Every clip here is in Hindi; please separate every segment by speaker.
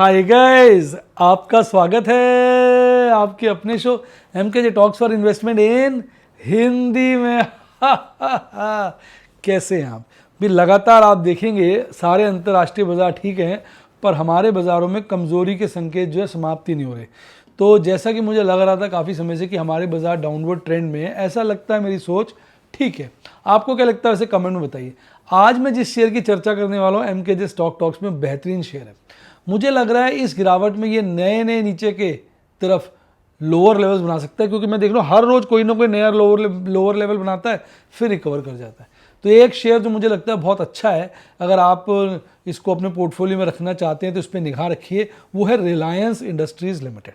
Speaker 1: हाय गाइस, आपका स्वागत है आपके अपने show MKJ talks for investment इन हिंदी में। कैसे हैं आप भी? लगातार आप देखेंगे सारे अंतर्राष्ट्रीय बाजार ठीक हैं, पर हमारे बाज़ारों में कमज़ोरी के संकेत जो है समाप्ति नहीं हो रहे। तो जैसा कि मुझे लग रहा था काफ़ी समय से कि हमारे बाज़ार डाउनवर्ड ट्रेंड में है, ऐसा लगता है, मेरी सोच ठीक है। आपको क्या लगता है वैसे कमेंट में बताइए। आज मैं जिस शेयर की चर्चा करने वाला हूँ MKJ स्टॉक टॉक्स में बेहतरीन शेयर है। मुझे लग रहा है इस गिरावट में ये नए नीचे के तरफ लोअर लेवल्स बना सकता है, क्योंकि मैं देख रहा हूँ हर रोज कोई ना कोई नया लोअर लेवल बनाता है, फिर रिकवर कर जाता है। तो एक शेयर जो मुझे लगता है बहुत अच्छा है, अगर आप इसको अपने पोर्टफोलियो में रखना चाहते हैं तो इस पर निगाह रखिए, वो है रिलायंस इंडस्ट्रीज लिमिटेड।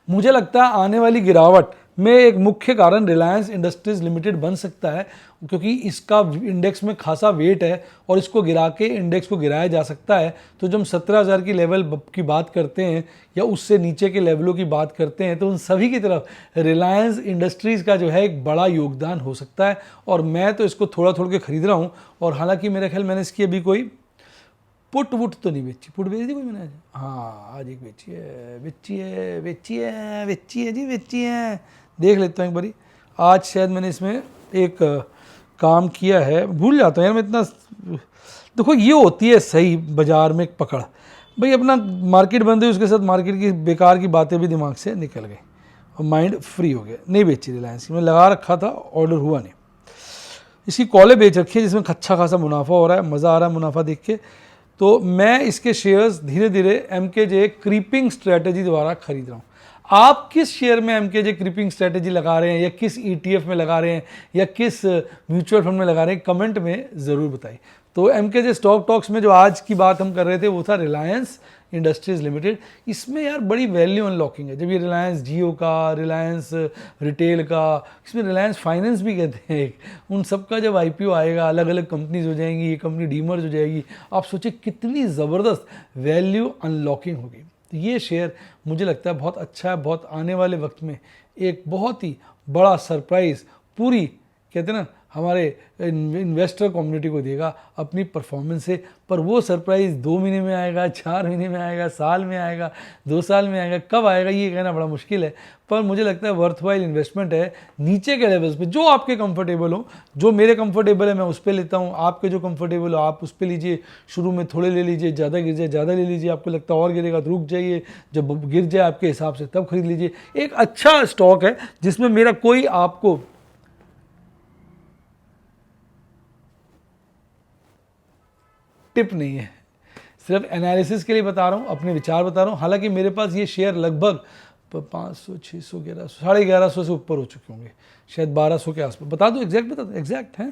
Speaker 1: मुझे लगता है आने वाली गिरावट में एक मुख्य कारण रिलायंस इंडस्ट्रीज लिमिटेड बन सकता है, क्योंकि इसका इंडेक्स में खासा वेट है और इसको गिरा के इंडेक्स को गिराया जा सकता है। तो जब हम 17,000 की लेवल की बात करते हैं या उससे नीचे के लेवलों की बात करते हैं, तो उन सभी की तरफ रिलायंस इंडस्ट्रीज़ का जो है एक बड़ा योगदान हो सकता है। और मैं तो इसको थोड़ा के खरीद रहा हूँ। और हालांकि मेरे ख्याल मैंने इसकी अभी कोई पुट वुट तो नहीं बेची। पुट बेच दी कोई मैंने? हाँ, आज एक बेची है। देख लेता हूँ एक बारी। आज शायद मैंने इसमें एक काम किया है, भूल जाता हूँ यार मैं इतना। देखो, ये होती है सही बाजार में एक पकड़ भाई, अपना मार्केट बंद है, उसके साथ मार्केट की बेकार की बातें भी दिमाग से निकल गई और माइंड फ्री हो गया। नहीं बेची रिलायंस की, मैं लगा रखा था, ऑर्डर हुआ नहीं। इसकी कॉलें बेच रखी है जिसमें अच्छा खासा मुनाफा हो रहा है, मज़ा आ रहा है मुनाफा देख के। तो मैं इसके शेयर्स धीरे धीरे MKJ क्रीपिंग स्ट्रेटजी द्वारा खरीद रहा हूँ। आप किस शेयर में MKJ क्रीपिंग स्ट्रेटजी लगा रहे हैं, या किस ETF में लगा रहे हैं, या किस म्यूचुअल फंड में लगा रहे हैं, कमेंट में ज़रूर बताइए। तो MKJ स्टॉक टॉक्स में जो आज की बात हम कर रहे थे वो था रिलायंस इंडस्ट्रीज लिमिटेड। इसमें यार बड़ी वैल्यू अनलॉकिंग है। जब ये रिलायंस जियो का, रिलायंस रिटेल का, इसमें रिलायंस फाइनेंस भी कहते हैं, उन सब का जब IPO आएगा, अलग अलग कंपनीज हो जाएंगी, ये कंपनी डीमर्ज हो जाएगी, आप सोचिए कितनी ज़बरदस्त वैल्यू अनलॉकिंग होगी। तो ये शेयर मुझे लगता है बहुत अच्छा है, बहुत आने वाले वक्त में एक बहुत ही बड़ा सरप्राइज़ पूरी कहते हैं ना हमारे इन्वेस्टर कम्युनिटी को देगा अपनी परफॉर्मेंस से। पर वो सरप्राइज़ 2 महीने में आएगा, 4 महीने में आएगा, साल में आएगा, 2 साल में आएगा, कब आएगा ये कहना बड़ा मुश्किल है। पर मुझे लगता है वर्थवाइल इन्वेस्टमेंट है। नीचे के लेवल्स पे जो आपके कंफर्टेबल हो, जो मेरे कंफर्टेबल है मैं उस पर लेता हूँ, आपके जो कंफर्टेबल हो आप उस पर लीजिए। शुरू में थोड़े ले लीजिए, ज़्यादा गिर जाए ज़्यादा ले लीजिए, आपको लगता है और गिरेगा तो रुक जाइए, जब गिर जाए आपके हिसाब से तब खरीद लीजिए। एक अच्छा स्टॉक है जिसमें मेरा कोई आपको टिप नहीं है, सिर्फ एनालिसिस के लिए बता रहा हूँ, अपने विचार बता रहा हूँ। हालांकि मेरे पास ये शेयर लगभग 500, 600, 1100, 1150 से ऊपर हो चुके होंगे, शायद 1200 के आसपास। बता दो, एग्जैक्ट बता दो, एग्जैक्ट है,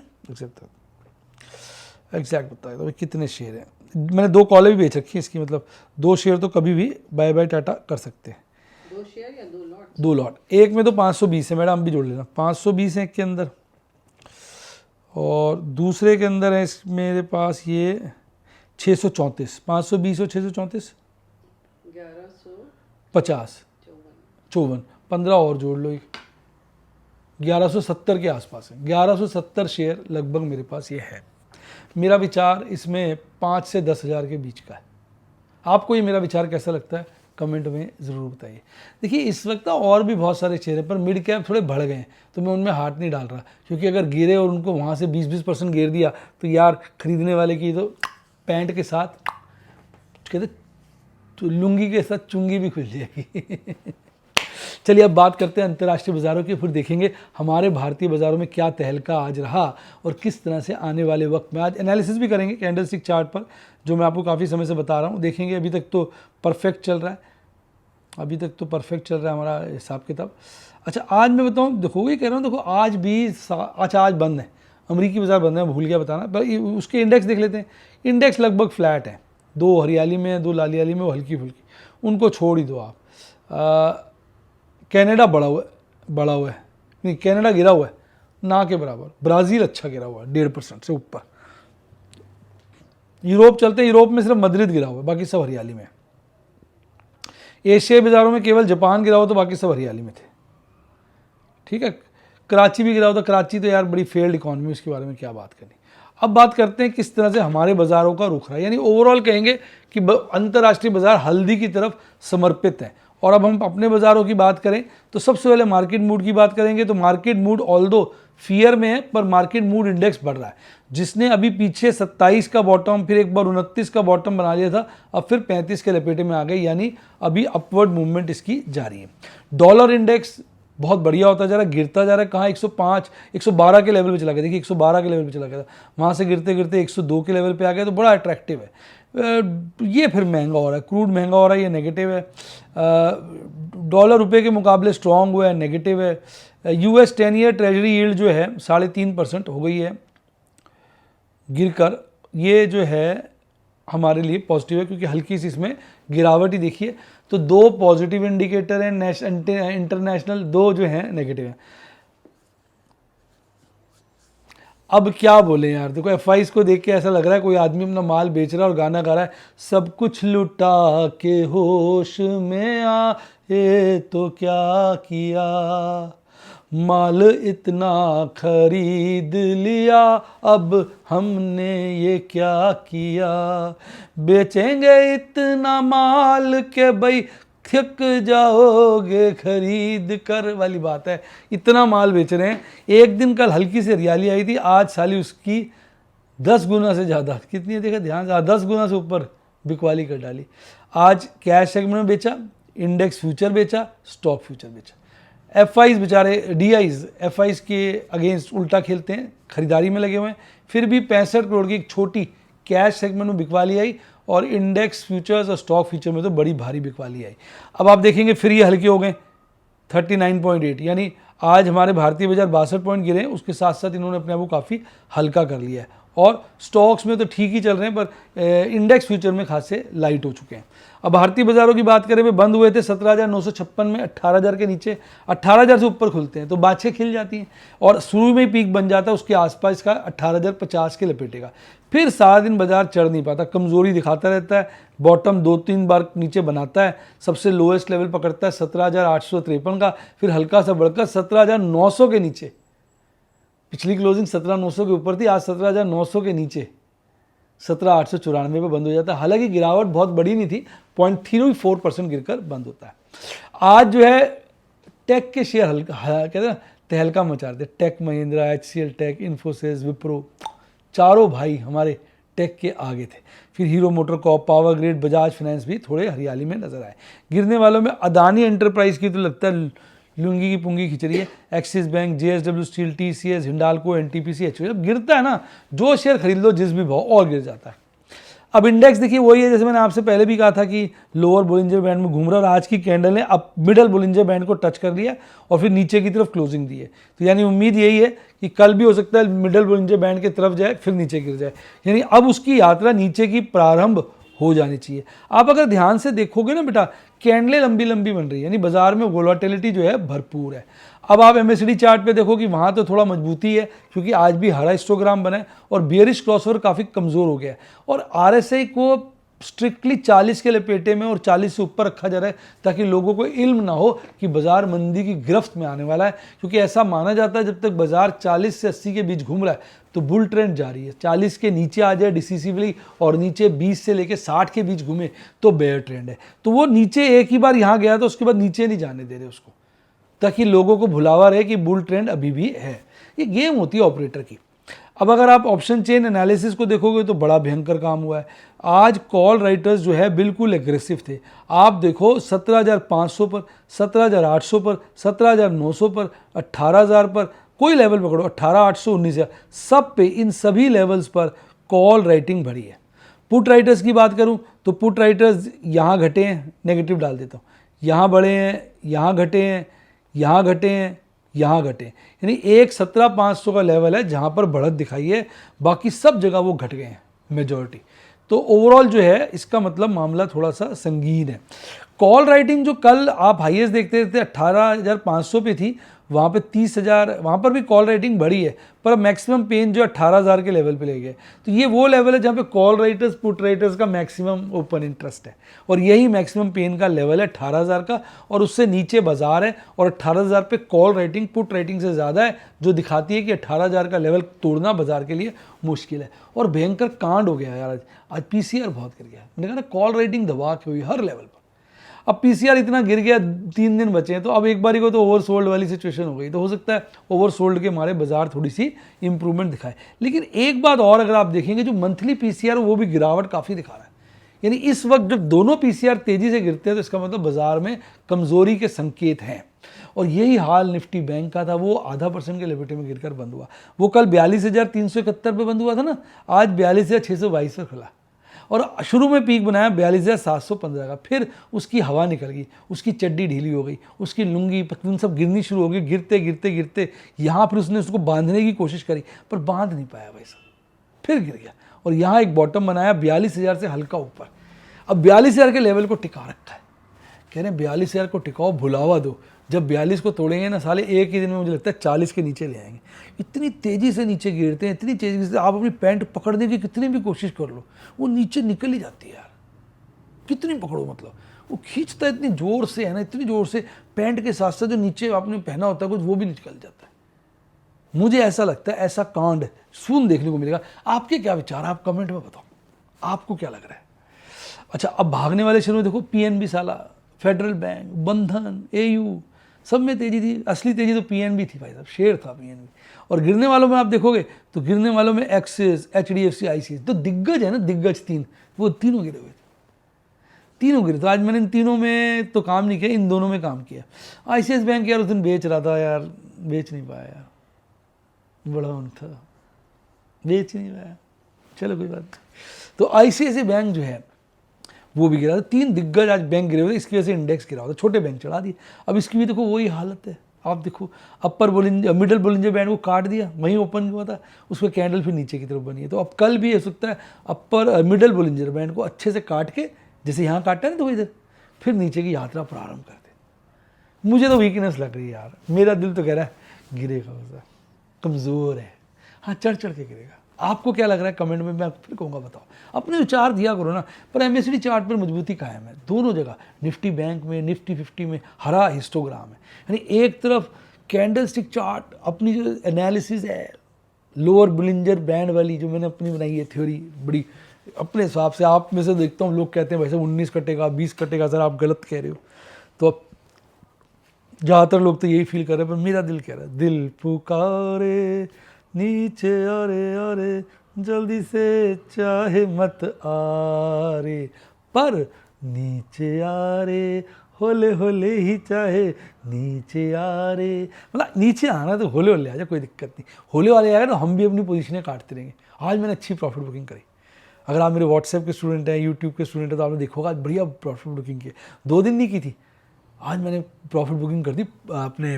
Speaker 1: एग्जैक्ट बता दो कितने शेयर हैं। मैंने 2 कॉलें भी बेच रखी है इसकी, मतलब 2 शेयर तो कभी भी बाय बाय टाटा कर सकते हैं।
Speaker 2: 2 शेयर या 2 लॉट?
Speaker 1: 2 लॉट। एक में तो 520 है मैडम, भी जोड़ लेना, 520 है एक के अंदर, और दूसरे के अंदर है मेरे पास ये 634, 520 और 634 1150, 54, 15 और जोड़ लो, 1170 के आसपास है। 1170 शेयर लगभग मेरे पास ये है। मेरा विचार इसमें 5 से 10 हज़ार के बीच का है। आपको ये मेरा विचार कैसा लगता है कमेंट में ज़रूर बताइए। देखिए, इस वक्त और भी बहुत सारे शेयर हैं, पर मिड कैप थोड़े बढ़ गए हैं, तो मैं उनमें हाथ नहीं डाल रहा, क्योंकि अगर गिरे और उनको वहाँ से 20% गिर दिया तो यार खरीदने वाले की तो पैंट के साथ कहते तो लुंगी के साथ चुंगी भी खुल जाएगी। चलिए अब बात करते हैं अंतर्राष्ट्रीय बाज़ारों की, फिर देखेंगे हमारे भारतीय बाज़ारों में क्या तहलका आज रहा और किस तरह से आने वाले वक्त में। आज एनालिसिस भी करेंगे कैंडलस्टिक चार्ट पर, जो मैं आपको काफ़ी समय से बता रहा हूँ। देखेंगे, अभी तक तो परफेक्ट चल रहा है, हमारा हिसाब किताब। अच्छा, आज मैं बताऊँ, देखो ये कह रहा हूँ, देखो आज भी आज बंद है, अमरीकी बाज़ार बंद है, भूल गया बताना, पर उसके इंडेक्स देख लेते हैं। इंडेक्स लगभग फ्लैट है, 2 हरियाली में है, 2 लाली में, वो हल्की फुल्की, उनको छोड़ ही दो आप। कनाडा बढ़ा हुआ है, नहीं कनाडा गिरा हुआ है ना के बराबर। ब्राज़ील अच्छा गिरा हुआ है 1.5% से ऊपर। यूरोप चलते हैं, यूरोप में सिर्फ मद्रिद गिरा हुआ है, बाकी सब हरियाली में। एशियाई बाज़ारों में केवल जापान गिरा हुआ, तो बाकी सब हरियाली में थे। ठीक है, कराची भी गिरा हुआ था। कराची तो यार बड़ी फेल्ड इकॉनमी, उसके बारे में क्या बात करनी। अब बात करते हैं किस तरह से हमारे बाज़ारों का रुख रहा है, यानी ओवरऑल कहेंगे कि अंतर्राष्ट्रीय बाज़ार हल्दी की तरफ समर्पित है। और अब हम अपने बाज़ारों की बात करें तो सबसे पहले मार्केट मूड की बात करेंगे। तो मार्केट मूड ऑल्दो फियर में है, पर मार्केट मूड इंडेक्स बढ़ रहा है, जिसने अभी पीछे 27 का बॉटम, फिर एक बार 29 का बॉटम बना लिया था, अब फिर 35 के लपेटे में आ गए, यानी अभी अपवर्ड मूवमेंट इसकी जारी है। डॉलर इंडेक्स बहुत बढ़िया होता जा रहा है, गिरता जा रहा है। कहाँ 105 112 के लेवल पे चला गया, देखिए 112 के लेवल पे चला गया था, वहाँ से गिरते गिरते 102 के लेवल पे आ गया, तो बड़ा अट्रैक्टिव है। ये फिर महंगा हो रहा है, क्रूड महंगा हो रहा है, ये नेगेटिव है। डॉलर रुपए के मुकाबले स्ट्रॉन्ग हुआ है, नेगेटिव है। US 10 ईयर ट्रेजरी यील्ड जो है 3.5% हो गई है गिरकर, ये जो है हमारे लिए पॉजिटिव है, क्योंकि हल्की सी इसमें गिरावट ही देखिए। तो 2 पॉजिटिव इंडिकेटर हैं इंटरनेशनल, 2 जो हैं नेगेटिव हैं। अब क्या बोले यार, देखो FIs को देख के ऐसा लग रहा है कोई आदमी अपना माल बेच रहा है और गाना गा रहा है, सब कुछ लुटा के होश में आए तो क्या किया, माल इतना खरीद लिया अब हमने ये क्या किया, बेचेंगे इतना माल के भाई थक जाओगे खरीद कर वाली बात है। इतना माल बेच रहे हैं। एक दिन कल हल्की सी हरियाली आई थी, आज साली उसकी 10 गुना से ज़्यादा, कितनी है देखा ध्यान से, 10 गुना से ऊपर बिकवाली कर डाली। आज कैश सेगमेंट में बेचा, इंडेक्स फ्यूचर बेचा, स्टॉक फ्यूचर बेचा। FIs बेचारे DIs FIs के अगेंस्ट उल्टा खेलते हैं, खरीदारी में लगे हुए हैं। फिर भी 65 करोड़ की एक छोटी कैश सेगमेंट में बिकवाली आई, और इंडेक्स फ्यूचर्स और स्टॉक फ्यूचर में तो बड़ी भारी बिकवाली आई। अब आप देखेंगे फिर ये हल्के हो गए 39.8, यानी आज हमारे भारतीय बाजार 62 पॉइंट गिरे, उसके साथ साथ इन्होंने अपने आप को काफ़ी हल्का कर लिया है। और स्टॉक्स में तो ठीक ही चल रहे हैं, पर इंडेक्स फ्यूचर में खासे लाइट हो चुके हैं। अब भारतीय बाजारों की बात करें, वे बंद हुए थे 17,956 में, 18,000 के नीचे, 18,000 से ऊपर खुलते हैं तो बाछें खिल जाती हैं, और शुरू में ही पीक बन जाता है, उसके आसपास का 18,050 के लपेटेगा। फिर सारा दिन बाजार चढ़ नहीं पाता, कमजोरी दिखाता रहता है, बॉटम 2-3 बार नीचे बनाता है, सबसे लोएस्ट लेवल पकड़ता है 17,853 का, फिर हल्का सा बढ़कर 17,900 के नीचे, पिछली क्लोजिंग 17,900 के ऊपर थी, आज 17,900 के नीचे 17,894 पे बंद हो जाता है। हालांकि गिरावट बहुत बड़ी नहीं थी, 0.34% गिरकर बंद होता है। आज जो है टेक के शेयर हल्का कहते हैं ना तहलका मचा रहे थे, tech Mahindra, HCL tech, Infosys, Wipro, चारों भाई हमारे टेक के आगे थे। फिर Hero MotoCorp, power grid, Bajaj finance भी थोड़े हरियाली में नजर आए। गिरने वालों में अदानी एंटरप्राइज की तो लगता है लुंगी की पुंगी खिंच रही है, axis bank, JSW steel, TCS, Hindalco, NTPC, HUL। जब गिरता है ना, जो शेयर खरीद लो जिस भी भाव, और गिर जाता है। अब इंडेक्स देखिए वही है, जैसे मैंने आपसे पहले भी कहा था कि लोअर बोलिंजर बैंड में घूम रहा है, और आज की कैंडल ने अब मिडल बोलिंजर बैंड को टच कर लिया और फिर नीचे की तरफ क्लोजिंग दी है। तो यानी उम्मीद यही है कि कल भी हो सकता है मिडल बोलिंजर बैंड की तरफ जाए, फिर नीचे गिर जाए, यानी अब उसकी यात्रा नीचे की प्रारंभ हो जानी चाहिए। आप अगर ध्यान से देखोगे ना बेटा, कैंडलें लंबी लंबी बन रही है, यानी बाजार में वोलेटिलिटी जो है भरपूर है। अब आप MACD चार्ट पे देखो कि वहाँ तो थोड़ा मजबूती है, क्योंकि आज भी हरा हिस्टोग्राम बना है और बियरिश क्रॉसओवर काफ़ी कमज़ोर हो गया है, और RSI को स्ट्रिक्टली 40 के लपेटे में और 40 से ऊपर रखा जा रहा है, ताकि लोगों को इल्म ना हो कि बाजार मंदी की गिरफ्त में आने वाला है। क्योंकि ऐसा माना जाता है जब तक बाजार 40 से 80 के बीच घूम रहा है तो बुल ट्रेंड जारी है, 40 के नीचे आ जाए डिसिसिवली और नीचे 20 से लेकर 60 के बीच घूमे तो बेयर ट्रेंड है। तो वो नीचे एक ही बार यहाँ गया तो उसके बाद नीचे नहीं जाने दे रहे उसको, ताकि लोगों को भुलावा रहे कि बुल ट्रेंड अभी भी है। ये गेम होती है ऑपरेटर की। अब अगर आप ऑप्शन चेन एनालिसिस को देखोगे तो बड़ा भयंकर काम हुआ है। आज कॉल राइटर्स जो है बिल्कुल एग्रेसिव थे। आप देखो 17,500 पर, 17,800 पर, 17,900 पर, 18,000 पर, कोई लेवल पकड़ो 18,800, 19,000, सब पे, इन सभी लेवल्स पर कॉल राइटिंग बढ़ी है। पुट राइटर्स की बात करूं तो पुट राइटर्स यहाँ घटे हैं, नेगेटिव डाल देता हूँ, यहाँ बढ़े हैं, यहाँ घटे हैं, यहाँ घटे हैं, यहाँ घटे, यानी एक 17,500 का लेवल है जहाँ पर बढ़त दिखाई है, बाकी सब जगह वो घट गए हैं मेजॉरिटी। तो ओवरऑल जो है इसका मतलब मामला थोड़ा सा संगीन है। कॉल राइटिंग जो कल आप हाईएस्ट देखते थे 18,500 पे थी, वहाँ पे 30,000, वहाँ पर भी कॉल रेटिंग बढ़ी है, पर मैक्सिमम पेन जो 18,000 के लेवल पे ले गए। तो ये वो लेवल है जहाँ पे कॉल राइटर्स पुट राइटर्स का मैक्सिमम ओपन इंटरेस्ट है, और यही मैक्सिमम पेन का लेवल है 18,000 का, और उससे नीचे बाजार है, और 18,000 पे कॉल राइटिंग पुट राइटिंग से ज़्यादा है, जो दिखाती है कि 18,000 का लेवल तोड़ना बाजार के लिए मुश्किल है। और भयंकर कांड हो गया यार, आज पीसीआर बहुत गिर गया। मैंने कहा ना कॉल राइटिंग दबा के हुई हर लेवल पर। अब पीसीआर इतना गिर गया, 3 दिन बचे हैं, तो अब एक बारी को तो ओवरसोल्ड वाली सिचुएशन हो गई, तो हो सकता है ओवरसोल्ड के मारे बाजार थोड़ी सी इंप्रूवमेंट दिखाए। लेकिन एक बात और अगर आप देखेंगे, जो मंथली पीसीआर वो भी गिरावट काफ़ी दिखा रहा है। यानी इस वक्त जब दोनों पीसीआर तेजी से गिरते हैं तो इसका मतलब बाजार में कमजोरी के संकेत हैं। और यही हाल निफ्टी बैंक का था, वो 0.5% के लेवल में गिरकर बंद हुआ। वो कल 42,371 पे बंद हुआ था ना, आज 42,622 पर खुला, और शुरू में पीक बनाया 42,715 का, फिर उसकी हवा निकल गई, उसकी चड्डी ढीली हो गई, उसकी लुंगी पतलून सब गिरनी शुरू हो गई। गिरते गिरते गिरते यहाँ फिर उसने उसको बांधने की कोशिश करी, पर बांध नहीं पाया भाई साहब, फिर गिर गया, और यहाँ एक बॉटम बनाया 42,000 से हल्का ऊपर। अब 42,000 के लेवल को टिका रखा है, कह रहे हैं 42,000 को टिकाओ, भुलावा दो। जब 42 को तोड़ेंगे ना साले, एक ही दिन में मुझे लगता है 40 के नीचे ले आएंगे। इतनी तेज़ी से नीचे गिरते हैं, इतनी तेज़ी से आप अपनी पैंट पकड़ने की कितनी भी कोशिश कर लो, वो नीचे निकल ही जाती है यार। कितनी पकड़ो, मतलब वो खींचता है इतनी ज़ोर से, है ना, इतनी ज़ोर से, पैंट के साथ साथ जो नीचे आपने पहना होता है कुछ, वो भी निकल जाता है। मुझे ऐसा लगता है ऐसा कांड सून देखने को मिलेगा। आपके क्या विचार, आप कमेंट में बताओ, आपको क्या लग रहा है। अच्छा, अब भागने वाले शेयरों में देखो, पीएनबी साला, फेडरल बैंक, बंधन, एयू, सब में तेजी थी। असली तेजी तो पीएनबी थी भाई साहब, शेयर था पीएनबी। और गिरने वालों में आप देखोगे तो गिरने वालों में एक्सिस, एचडीएफसी, आईसीआईसीआई, तो दिग्गज है ना, दिग्गज 3, वो तीनों गिरे हुए थे, तीनों गिरे। तो आज मैंने इन तीनों में तो काम नहीं किया, इन दोनों में काम किया। आईसीआईसीआई बैंक यार उस दिन बेच रहा था यार, बेच नहीं पाया यार, बड़ा उन था, बेच नहीं पाया, चलो कोई बात नहीं। तो आईसीआईसीआई बैंक जो है वो भी गिरा था। 3 दिग्गज आज बैंक गिरे हुए थे, इसकी वजह से इंडेक्स गिरा होता, छोटे बैंक चढ़ा दिए। अब इसकी भी देखो वही हालत है, आप देखो अपर बोलिंजर, मिडल बोलिंजर बैंड को काट दिया, वहीं ओपन हुआ था, उसका कैंडल फिर नीचे की तरफ बनी है। तो अब कल भी हो सकता है अपर मिडल बोलिंजर बैंड को अच्छे से काट के, जैसे यहाँ काटा है ना, तो इधर फिर नीचे की यात्रा प्रारंभ कर दे। मुझे तो वीकनेस लग रही है यार, मेरा दिल तो कह रहा है गिरेगा, वैसा कमज़ोर है, हाँ चढ़ चढ़ के गिरेगा। आपको क्या लग रहा है कमेंट में, मैं फिर कहूँगा, बताओ, अपने विचार दिया करो ना। पर एमएसडी चार्ट पर मजबूती कायम है दोनों जगह, निफ्टी बैंक में, निफ्टी 50 में हरा हिस्टोग्राम है। यानी एक तरफ कैंडल स्टिक चार्ट, अपनी जो एनालिसिस है लोअर बोलिंजर बैंड वाली, जो मैंने अपनी बनाई है थ्योरी, बड़ी अपने हिसाब से, आप में से देखता हूँ लोग कहते हैं भाई साहब 19 कटेगा, 20 कटेगा, सर आप गलत कह रहे हो। तो अब ज़्यादातर लोग तो यही फील कर रहे हैं, पर मेरा दिल कह रहा है, दिल पुकारे नीचे अरे अरे, जल्दी से चाहे मत आ रे, पर नीचे आ रे, होले होले ही चाहे नीचे आ रे। मतलब नीचे आना तो होले होले आ जाए, कोई दिक्कत नहीं, होले वाले आएगा तो हम भी अपनी पोजीशनें काटते रहेंगे। आज मैंने अच्छी प्रॉफिट बुकिंग करी। अगर आप मेरे व्हाट्सएप के स्टूडेंट हैं, यूट्यूब के स्टूडेंट हैं, तो आपने देखोगा आज बढ़िया प्रॉफिट बुकिंग की। 2 दिन नहीं की थी, आज मैंने प्रॉफिट बुकिंग कर दी अपने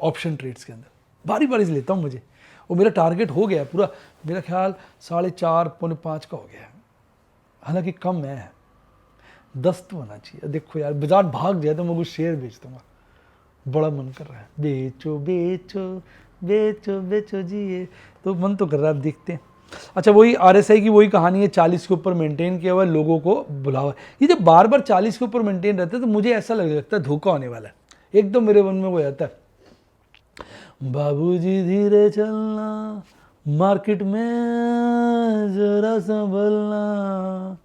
Speaker 1: ऑप्शन ट्रेड्स के अंदर। बारी बारी से लेता हूँ मुझे, और मेरा टारगेट हो गया है पूरा, मेरा ख्याल 4.5 पौने 5 का हो गया है, हालांकि कम है, 10 तो होना चाहिए। देखो यार, बाजार भाग जाए तो मैं कुछ शेयर बेच दूंगा, बड़ा मन कर रहा है, बेचो बेचो बेचो बेचो जी, ये तो मन तो कर रहा है, अब देखते हैं। अच्छा, वही आरएसआई की वही कहानी है, 40 के ऊपर मेंटेन किया हुआ है, लोगों को बुलावा। ये जब बार बार 40 के ऊपर मेंटेन रहता है तो मुझे ऐसा लगता है धोखा होने वाला है। एकदम मेरे मन में वो आता है, बाबूजी धीरे चलना, मार्केट में जरा संभलना,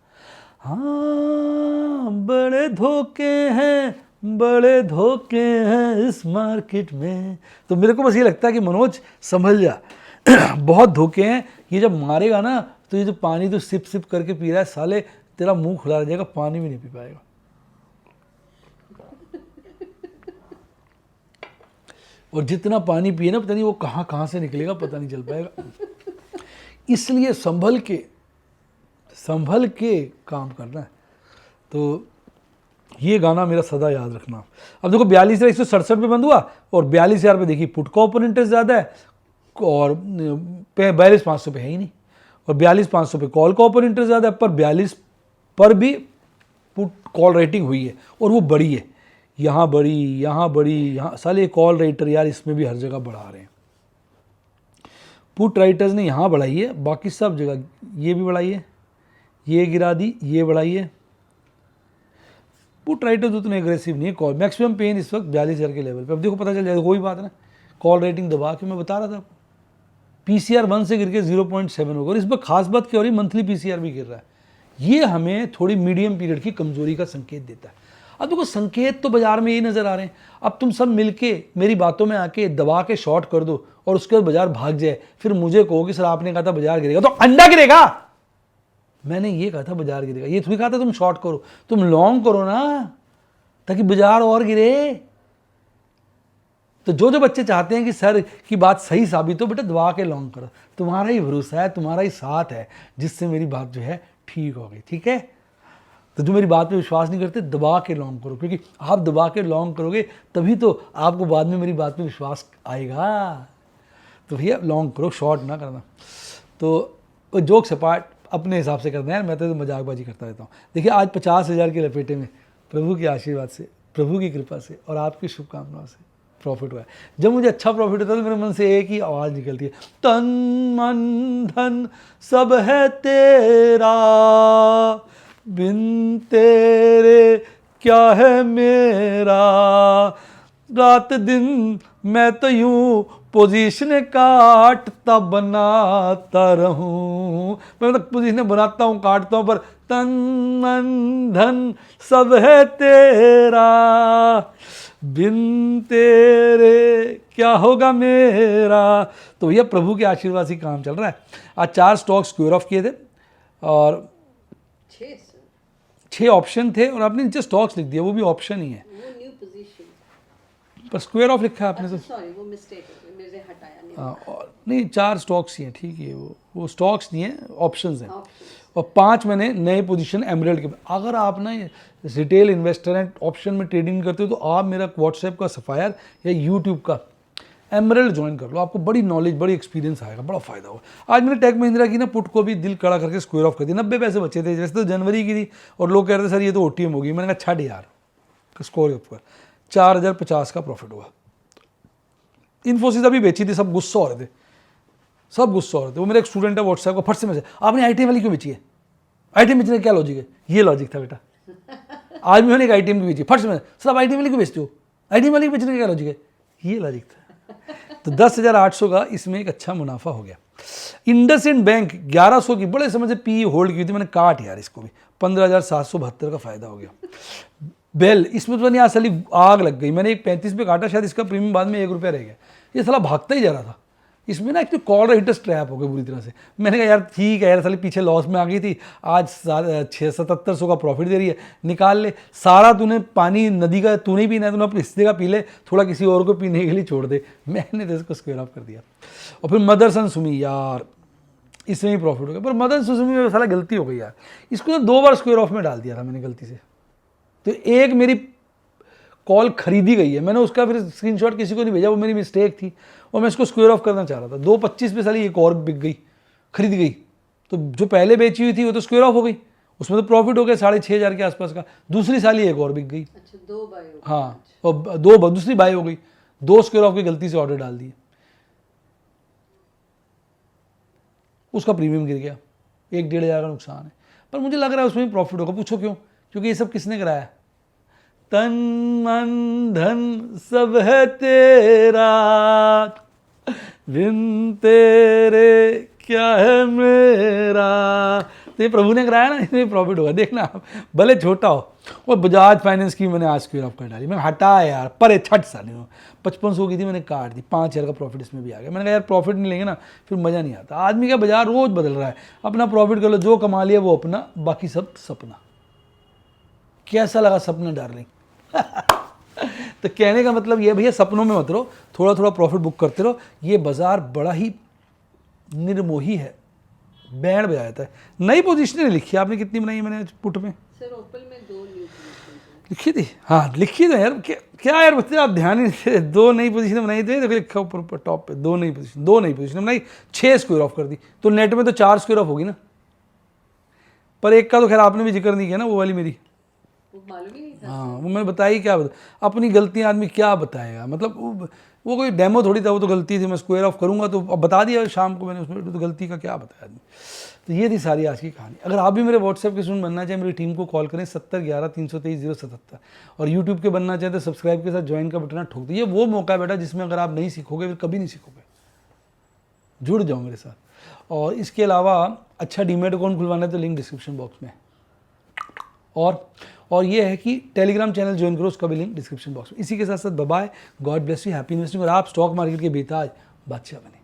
Speaker 1: हाँ बड़े धोखे हैं, बड़े धोखे हैं इस मार्केट में। तो मेरे को बस ये लगता है कि मनोज संभल जा, बहुत धोखे हैं। ये जब मारेगा ना, तो ये जो पानी तो सिप सिप करके पी रहा है साले, तेरा मुंह खुला रह जाएगा, पानी भी नहीं पी पाएगा। और जितना पानी पिए ना, पता नहीं वो कहाँ कहाँ से निकलेगा, पता नहीं चल पाएगा। इसलिए संभल के काम करना है। तो ये गाना मेरा सदा याद रखना। अब देखो 42,167 पे बंद हुआ, और 42,000 पे देखिए पुट का ओपन इंटरेस्ट ज़्यादा है, और 42,500 पे है ही नहीं, और 42,500 पे कॉल का ओपन इंटरेस्ट ज़्यादा है, पर 42 पर भी पुट कॉल रेटिंग हुई है, और वो बड़ी है। यहाँ बढ़ी, यहाँ बढ़ी, यहाँ साले कॉल राइटर यार इसमें भी हर जगह बढ़ा रहे हैं। पुट राइटर्स ने यहाँ बढ़ाई है, बाकी सब जगह ये भी बढ़ाई है, ये गिरा दी, ये बढ़ाई है। पुट राइटर्स उतने एग्रेसिव नहीं है। कॉल मैक्सिमम पेन इस वक्त 42,000 के लेवल पे। अब देखो पता चल जाएगा, कोई बात ना, कॉल रेटिंग दबा के मैं बता रहा था आपको, पीसीआर 1 से गिर के 0.7 होगा। और इस पर खास बात क्या हो रही है, मंथली पीसीआर भी गिर रहा है। ये हमें थोड़ी मीडियम पीरियड की कमजोरी का संकेत देता है। अब देखो संकेत तो बाजार में यही नजर आ रहे हैं। अब तुम सब मिलके मेरी बातों में आके दबा के शॉर्ट कर दो और उसके बाद बाजार भाग जाए, फिर मुझे कहो कि सर आपने कहा था बाजार गिरेगा, तो अंडा गिरेगा। मैंने ये कहा था बाजार गिरेगा, ये थोड़ी कहा था तुम शॉर्ट करो, तुम लॉन्ग करो ना, ताकि बाजार और गिरे। तो जो बच्चे चाहते हैं कि सर की बात सही साबित हो, बेटा दबा के लॉन्ग करो। तुम्हारा ही भरोसा है, तुम्हारा ही साथ है, जिससे मेरी बात जो है ठीक हो गई। ठीक है, तो जो मेरी बात पे विश्वास नहीं करते, दबा के लॉन्ग करो, क्योंकि आप दबा के लॉन्ग करोगे तभी तो आपको बाद में मेरी बात पे विश्वास आएगा। तो भैया लॉन्ग करो, शॉर्ट ना करना। तो जोक्स अपार्ट अपने हिसाब से करना है, मैं तो मजाकबाजी करता रहता हूँ। देखिए आज 50,000 के लपेटे में प्रभु के आशीर्वाद से, प्रभु की कृपा से और आपकी शुभकामनाओं से प्रॉफिट हुआ है। जब मुझे अच्छा प्रॉफिट होता है तो मेरे मन से एक ही आवाज़ निकलती है, तन मन धन सब है तेरा, बिन तेरे क्या है मेरा। रात दिन मैं तो यूं पोजीशन काटता बनाता रहूं, मैं मतलब पोजीशन बनाता हूँ काटता हूँ, पर तन मन धन सब है तेरा, बिन तेरे क्या होगा मेरा। तो भैया प्रभु के आशीर्वाद से काम चल रहा है। आज 4 स्टॉक स्क्वायर ऑफ किए थे और 6 ऑप्शन थे और आपने नीचे स्टॉक्स लिख दिया, वो भी ऑप्शन ही है,
Speaker 2: वो न्यू पोजीशन,
Speaker 1: पर स्क्वायर ऑफ लिखा है आपने तो।
Speaker 2: सॉरी वो मिस्टेक है, मेरे से हटाया नहीं।
Speaker 1: हाँ, और नहीं 4 स्टॉक्स ही हैं, ठीक है, वो स्टॉक्स नहीं है, ऑप्शंस हैं।
Speaker 2: ऑप्शन
Speaker 1: और 5 मैंने नए पोजीशन एमरल्ड के। अगर आप ना रिटेल इन्वेस्टर एंड ऑप्शन में ट्रेडिंग करते हो तो आप मेरा व्हाट्सएप का सफायर या यूट्यूब का एमरल्ड ज्वाइन कर लो, आपको बड़ी नॉलेज बड़ी एक्सपीरियंस आएगा, बड़ा फायदा होगा। आज मैंने टेक महिंद्रा की ना पुट को भी दिल कड़ा करके स्क्वायर ऑफ कर दिया, 90 पैसे बचे थे, जैसे तो जनवरी की थी और लोग कह रहे थे सर ये तो ओटीएम होगी। मैंने कहा छड़ यार, स्क्वायर ऑफ कर, 4,050 का प्रॉफिट हुआ। इन्फोसिस अभी बेची थी, सब गुस्सा हो रहे थे, सब गुस्सा हो रहे थे। वो मेरा एक स्टूडेंट है व्हाट्सएप का, फट से मैसेज, आपने आईटीएम वाली क्यों बेची है, आईटीएम बेचने का क्या लॉजिक है। ये लॉजिक था बेटा, आज मैंने एक आईटीएम की बेची, फट से मैसेज, सर आप आईटीएम वाली क्यों बेचते हो, आईटीएम वाली बेचने का क्या लॉजिक है, ये लॉजिक था। तो 10,800 का इसमें एक अच्छा मुनाफा हो गया। इंडसइंड बैंक 1100 की बड़े समय से पी होल्ड की थी, मैंने काट यार इसको भी, 15,772 का फायदा हो गया। बेल, इसमें तो नहीं आज साली आग लग गई, मैंने एक 35 पे काटा, शायद इसका प्रीमियम बाद में 1 रुपया रह गया। ये साला भागता ही जा रहा था, इसमें ना एक तो कॉल राइटर्स ट्रैप हो गए बुरी तरह से। मैंने कहा यार ठीक है यार, साली पीछे लॉस में आ गई थी, आज 677 का प्रॉफिट दे रही है, निकाल ले सारा, तूने पानी नदी का तूने ही पीना है, तूने अपने हिस्से का पी ले, थोड़ा किसी और को पीने के लिए छोड़ दे। मैंने तो इसको स्क्वायर ऑफ कर दिया। और फिर मदरसन सुमी यार, इसमें भी प्रॉफिट हो गया, पर मदरसन सुमी में साला गलती हो गई यार, इसको तो 2 बार स्क्वायर ऑफ में डाल दिया था मैंने गलती से। तो एक मेरी कॉल खरीदी गई है, मैंने उसका फिर स्क्रीनशॉट किसी को नहीं भेजा, वो मेरी मिस्टेक थी और मैं इसको स्क्वायर ऑफ करना चाह रहा था। 2.25 पे साली एक और बिक गई, खरीद गई, तो जो पहले बेची हुई थी वो तो स्क्वायर ऑफ हो गई, उसमें तो प्रॉफिट हो गया 6,500 के आसपास का। दूसरी साली एक और बिक गई,
Speaker 2: अच्छा 2 बाय हो गया।
Speaker 1: हाँ, और 2 दूसरी बाय हो गई, 2 स्क्वायर ऑफ की गलती से ऑर्डर डाल दिए, उसका प्रीमियम गिर गया, 1-1.5 हज़ार का नुकसान है। पर मुझे लग रहा है उसमें भी प्रॉफिट होगा। पूछो क्यों, क्योंकि ये सब किसने कराया, तन मन धन सब है तेरा, बिन तेरे क्या है मेरा। तो ये प्रभु ने कराया ना, इसमें प्रॉफिट होगा, देखना आप, भले छोटा हो। और बजाज फाइनेंस की मैंने आज स्क्वायर ऑफ कर डाली, मैंने हटा यार, पर छठ साली 5500 की थी, मैंने काट दी, 5,000 का प्रॉफिट इसमें भी आ गया। मैंने कहा यार प्रॉफिट नहीं लेंगे ना फिर मज़ा नहीं आता। आदमी का बाजार रोज़ बदल रहा है, अपना प्रॉफिट कर लो, जो कमा लिया वो अपना, बाकी सब सपना। कैसा लगा सपना डार्लिंग? तो कहने का मतलब ये भैया, सपनों में मत रहो, थोड़ा थोड़ा प्रॉफिट बुक करते रहो। ये बाजार बड़ा ही निर्मोही है, बैंड बजा जाता है। नई पोजीशन लिखी आपने, कितनी बनाई है मैंने पुट में?
Speaker 2: सर ओपन में 2 न्यू पोजीशन
Speaker 1: लिखी थी, हाँ लिखी तो यार, क्या यार बच्चे आप ध्यान ही नहीं, 2 नई पोजीशन बनाई थी, देखो लिखा ऊपर टॉप पे 2 नई पोजीशन बनाई, 6 स्क्वायर ऑफ कर दी, तो नेट में तो 4 स्क्वायर ऑफ होगी ना। पर एक का तो खैर आपने भी जिक्र नहीं किया ना, वो वाली मेरी
Speaker 2: वो मालूम ही नहीं था।
Speaker 1: हाँ वो मैंने बताई क्या अपनी गलतियाँ आदमी क्या बताएगा, मतलब वो कोई डेमो थोड़ी था, वो तो गलती थी, मैं स्क्वायर ऑफ करूँगा तो अब बता दिया शाम को मैंने, उसमें तो गलती का क्या बताया आदमी। तो ये थी सारी आज की कहानी। अगर आप भी मेरे व्हाट्सएप के स्टूडेंट बनना चाहें मेरी टीम को कॉल करें 7011-323-077, और यूट्यूब के बनना चाहें तो सब्सक्राइब के साथ ज्वाइन का बटन ठोक दीजिए। वो मौका है बेटा जिसमें अगर आप नहीं सीखोगे फिर कभी नहीं सीखोगे, जुड़ जाओ मेरे साथ। और इसके अलावा अच्छा डीमेट अकाउंट खुलवाना है तो लिंक डिस्क्रिप्शन बॉक्स में है। और ये है कि टेलीग्राम चैनल ज्वाइन करो, उसका भी लिंक डिस्क्रिप्शन बॉक्स में। इसी के साथ साथ bye, God bless you, happy investing, और आप स्टॉक मार्केट के बेताज बादशाह बने।